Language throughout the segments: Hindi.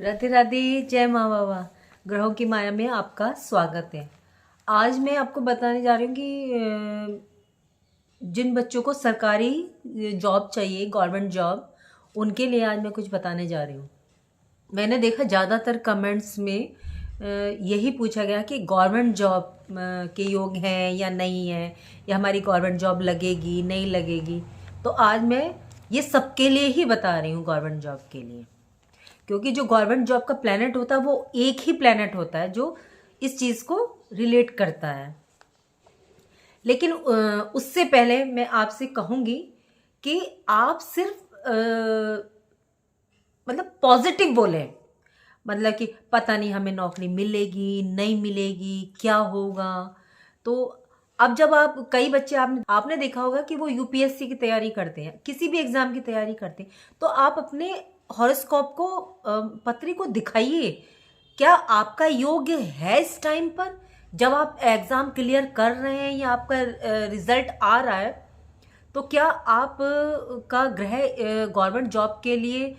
राधे राधे, जय माँ बाबा। ग्रहों की माया में आपका स्वागत है। आज मैं आपको बताने जा रही हूँ कि जिन बच्चों को सरकारी जॉब चाहिए, गवर्नमेंट जॉब, उनके लिए आज मैं कुछ बताने जा रही हूँ। मैंने देखा ज़्यादातर कमेंट्स में यही पूछा गया कि गवर्नमेंट जॉब के योग हैं या नहीं है, या हमारी गवर्नमेंट जॉब लगेगी नहीं लगेगी। तो आज मैं ये सबके लिए ही बता रही हूँ, गवर्नमेंट जॉब के लिए। क्योंकि जो गवर्नमेंट जॉब का प्लैनेट होता है वो एक ही प्लैनेट होता है जो इस चीज़ को रिलेट करता है। लेकिन उससे पहले मैं आपसे कहूँगी कि आप सिर्फ मतलब पॉजिटिव बोलें। मतलब कि पता नहीं हमें नौकरी मिलेगी नहीं मिलेगी, क्या होगा। तो अब जब आप, कई बच्चे आपने देखा होगा कि वो यूपीएससी की तैयारी करते हैं, किसी भी एग्ज़ाम की तैयारी करते हैं, तो आप अपने हॉरोस्कोप को, पत्री को दिखाइए। क्या आपका योग्य है इस टाइम पर, जब आप एग्ज़ाम क्लियर कर रहे हैं या आपका रिजल्ट आ रहा है, तो क्या आप का ग्रह गवर्नमेंट जॉब के लिए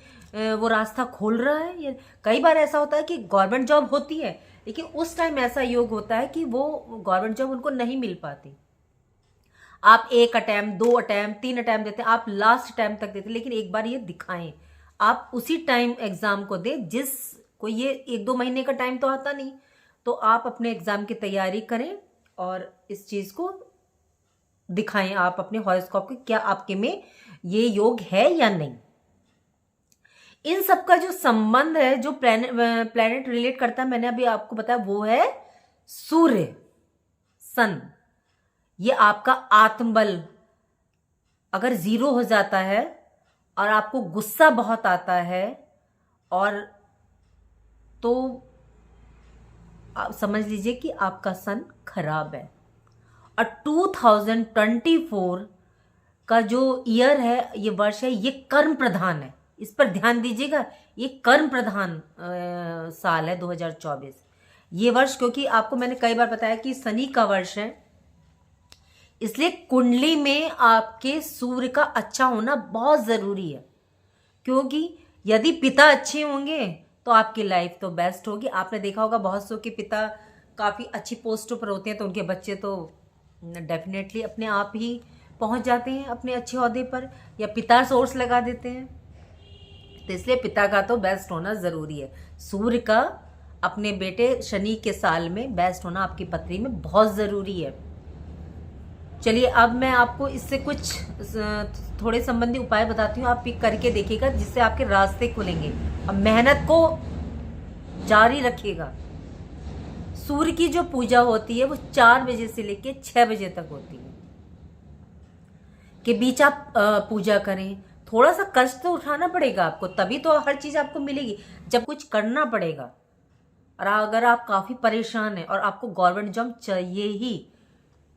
वो रास्ता खोल रहा है। या कई बार ऐसा होता है कि गवर्नमेंट जॉब होती है, लेकिन उस टाइम ऐसा योग होता है कि वो गवर्नमेंट जॉब उनको नहीं मिल पाती। आप 1 अटैम्प्ट, 2 अटैम्प्ट, 3 अटैम्प्ट देते हैं, आप लास्ट टाइम तक देते हैं, लेकिन एक बार ये दिखाएं। आप उसी टाइम एग्जाम को दें जिस कोई, ये 1-2 महीने का टाइम तो आता नहीं। तो आप अपने एग्जाम की तैयारी करें और इस चीज़ को दिखाएं आप अपने हॉरोस्कोप के, क्या आपके में ये योग है या नहीं। इन सब का जो संबंध है, जो प्लैनेट रिलेट करता है, मैंने अभी आपको बताया, वो है सूर्य, सन। ये आपका आत्मबल अगर 0 हो जाता है और आपको गुस्सा बहुत आता है, और तो आप समझ लीजिए कि आपका सन खराब है। और 2024 का जो ईयर है, ये वर्ष है, ये कर्म प्रधान है। इस पर ध्यान दीजिएगा, ये कर्म प्रधान साल है 2024 ये वर्ष। क्योंकि आपको मैंने कई बार बताया कि शनि का वर्ष है, इसलिए कुंडली में आपके सूर्य का अच्छा होना बहुत ज़रूरी है। क्योंकि यदि पिता अच्छे होंगे तो आपकी लाइफ तो बेस्ट होगी। आपने देखा होगा बहुत सौ के पिता काफ़ी अच्छी पोस्टों पर होते हैं, तो उनके बच्चे तो डेफिनेटली अपने आप ही पहुंच जाते हैं अपने अच्छे ओहदे पर, या पिता सोर्स लगा देते हैं। तो इसलिए पिता का तो बेस्ट होना ज़रूरी है। सूर्य का अपने बेटे शनि के साल में बेस्ट होना आपकी पत्री में बहुत ज़रूरी है। चलिए, अब मैं आपको इससे कुछ थोड़े संबंधी उपाय बताती हूँ, आप पिक करके देखिएगा, जिससे आपके रास्ते खुलेंगे। अब मेहनत को जारी रखिएगा। सूर्य की जो पूजा होती है वो 4 बजे से लेके 6 बजे तक होती है, के बीच आप पूजा करें। थोड़ा सा कष्ट तो उठाना पड़ेगा आपको, तभी तो हर चीज़ आपको मिलेगी, जब कुछ करना पड़ेगा। और अगर आप काफ़ी परेशान हैं और आपको गवर्नमेंट जॉब चाहिए ही,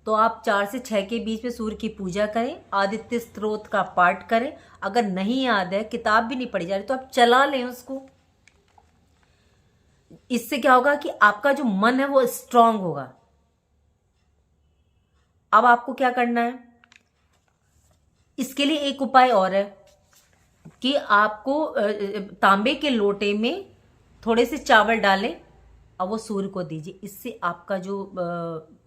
तो आप 4 से 6 के बीच में सूर्य की पूजा करें, आदित्य स्तोत्र का पाठ करें। अगर नहीं याद है, किताब भी नहीं पढ़ी जा रही, तो आप चला लें उसको। इससे क्या होगा कि आपका जो मन है वो स्ट्रांग होगा। अब आपको क्या करना है, इसके लिए एक उपाय और है कि आपको तांबे के लोटे में थोड़े से चावल डालें और वो सूर्य को दीजिए। इससे आपका जो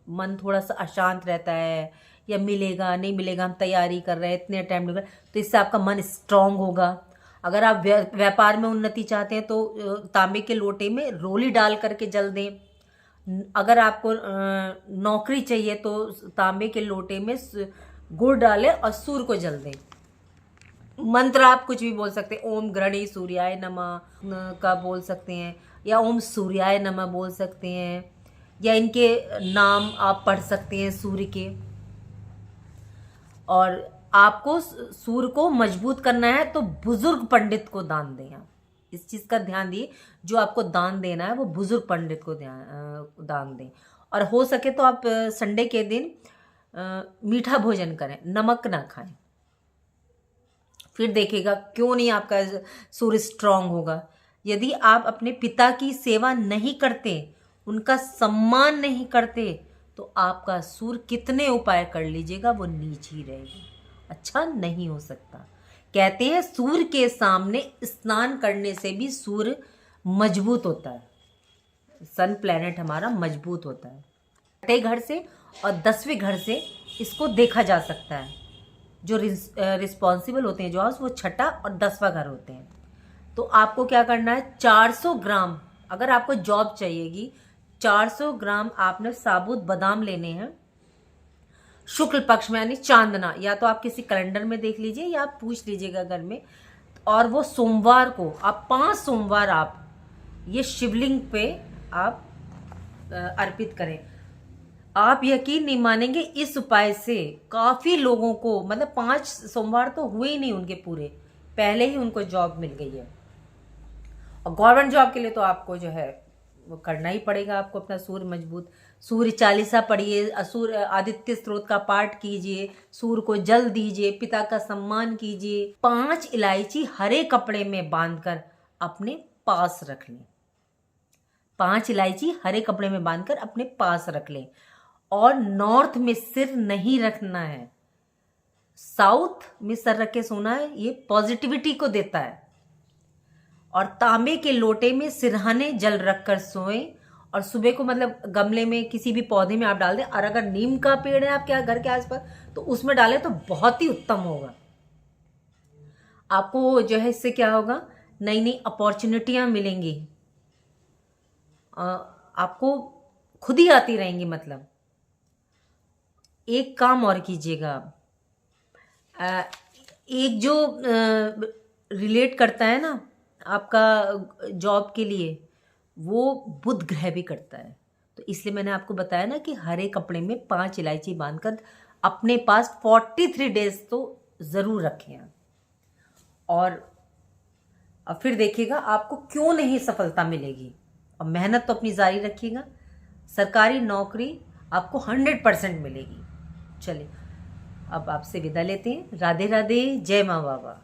मन थोड़ा सा अशांत रहता है, या मिलेगा नहीं मिलेगा, हम तैयारी कर रहे हैं, इतने टाइम लग रहा है, तो इससे आपका मन स्ट्रांग होगा। अगर आप व्यापार में उन्नति चाहते हैं तो तांबे के लोटे में रोली डाल करके जल दें। अगर आपको नौकरी चाहिए तो तांबे के लोटे में गुड़ डालें और सूर्य को जल दें। मंत्र आप कुछ भी बोल सकते हैं, ओम गृणी सूर्याय नमः का बोल सकते हैं, या ओम सूर्याय नमः बोल सकते हैं, या इनके नाम आप पढ़ सकते हैं सूर्य के। और आपको सूर्य को मजबूत करना है तो बुजुर्ग पंडित को दान दें। आप इस चीज़ का ध्यान दिए, जो आपको दान देना है वो बुजुर्ग पंडित को दान दें। और हो सके तो आप संडे के दिन मीठा भोजन करें, नमक ना खाएं। फिर देखिएगा क्यों नहीं आपका सूर्य स्ट्रांग होगा। यदि आप अपने पिता की सेवा नहीं करते, उनका सम्मान नहीं करते, तो आपका सूर्य कितने उपाय कर लीजिएगा वो नीच ही रहेगा, अच्छा नहीं हो सकता। कहते हैं सूर्य के सामने स्नान करने से भी सूर्य मजबूत होता है, सन प्लैनेट हमारा मजबूत होता है। छठे घर से और 10वें घर से इसको देखा जा सकता है। जो रिस्पॉन्सिबल होते हैं जो हाउस, वो छठा और 10वां घर होते हैं। तो आपको क्या करना है, 400 ग्राम, अगर आपको जॉब चाहिएगी, 400 ग्राम आपने साबुत बादाम लेने हैं शुक्ल पक्ष में, यानी चांदना, या तो आप किसी कैलेंडर में देख लीजिए या आप पूछ लीजिएगा घर में। और वो सोमवार को आप 5 सोमवार आप ये शिवलिंग पे आप अर्पित करें। आप यकीन नहीं मानेंगे, इस उपाय से काफ़ी लोगों को, मतलब 5 सोमवार तो हुए ही नहीं उनके पूरे, पहले ही उनको जॉब मिल गई है। और गवर्नमेंट जॉब के लिए तो आपको जो है वो करना ही पड़ेगा, आपको अपना सूर्य मजबूत, सूर्य चालीसा पढ़िए, सूर्य आदित्य स्त्रोत का पाठ कीजिए, सूर्य को जल दीजिए, पिता का सम्मान कीजिए। 5 इलायची हरे कपड़े में बांधकर अपने पास रख लें। 5 इलायची हरे कपड़े में बांधकर अपने पास रख लें। और नॉर्थ में सिर नहीं रखना है, साउथ में सर रख के सोना है, ये पॉजिटिविटी को देता है। और तांबे के लोटे में सिरहाने जल रखकर सोएं। और सुबह को मतलब गमले में किसी भी पौधे में आप डाल दें, और अगर नीम का पेड़ है आपके घर के आसपास तो उसमें डालें तो बहुत ही उत्तम होगा। आपको जो है इससे क्या होगा, नई नई अपॉर्चुनिटियां मिलेंगी, आपको खुद ही आती रहेंगी। मतलब एक काम और कीजिएगा, एक जो रिलेट करता है ना आपका जॉब के लिए, वो बुध ग्रह भी करता है। तो इसलिए मैंने आपको बताया ना कि हरे कपड़े में 5 इलायची बांधकर अपने पास 43 डेज तो ज़रूर रखें। और फिर देखिएगा आपको क्यों नहीं सफलता मिलेगी। और मेहनत तो अपनी जारी रखिएगा, सरकारी नौकरी आपको 100% मिलेगी। चलिए अब आपसे विदा लेते हैं। राधे राधे, जय माँ बाबा।